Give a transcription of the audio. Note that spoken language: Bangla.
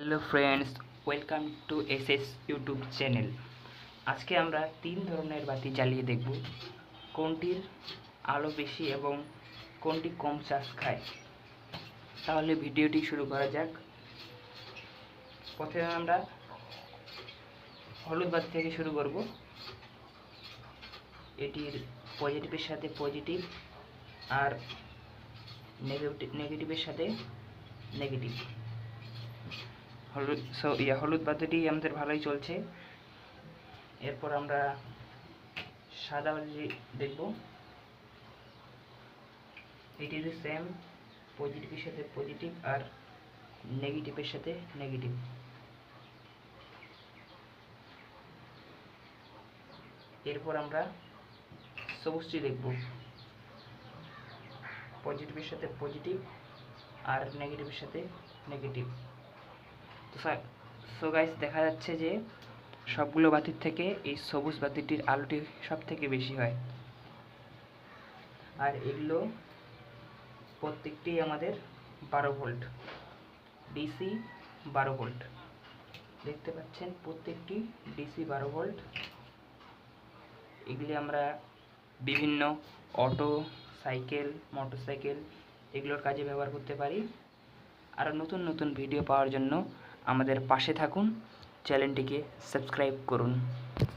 Hello friends, welcome to SS YouTube channel. আজকে আমরা 3 ধরনের বাতি জ্বালিয়ে দেখব কোনটির আলো বেশি এবং কোনটি কম চার্জ খায়। তাহলে ভিডিওটি শুরু করা যাক। প্রথমে আমরা হলুদ বাতি থেকে শুরু করব। এটির পজিটিভের সাথে পজিটিভ আর নেগেটিভের সাথে নেগেটিভ। হলুদ বাতিটি আমাদের ভালোই চলছে। এরপর আমরা সাদা বাতি দেখব। এটির সেম, পজিটিভের সাথে পজিটিভ আর নেগেটিভের সাথে নেগেটিভ। এরপর আমরা সবুজটি দেখব, পজিটিভের সাথে পজিটিভ আর নেগেটিভের সাথে নেগেটিভ। তো গাইস, দেখা যাচ্ছে যে সবগুলো বাতির থেকে এই সবুজ বাতিটির আলোটি সব থেকে বেশি হয়। আর এগুলো প্রত্যেকটি আমাদের 12 ভোল্ট, ডিসি 12 ভোল্ট। দেখতে পাচ্ছেন প্রত্যেকটি ডিসি 12 ভোল্ট। এগুলি আমরা বিভিন্ন অটো, সাইকেল, মোটরসাইকেল এগুলোর কাজে ব্যবহার করতে পারি। আরও নতুন নতুন ভিডিও পাওয়ার জন্য আমাদের পাশে থাকুন, চ্যানেলটিকে সাবস্ক্রাইব করুন।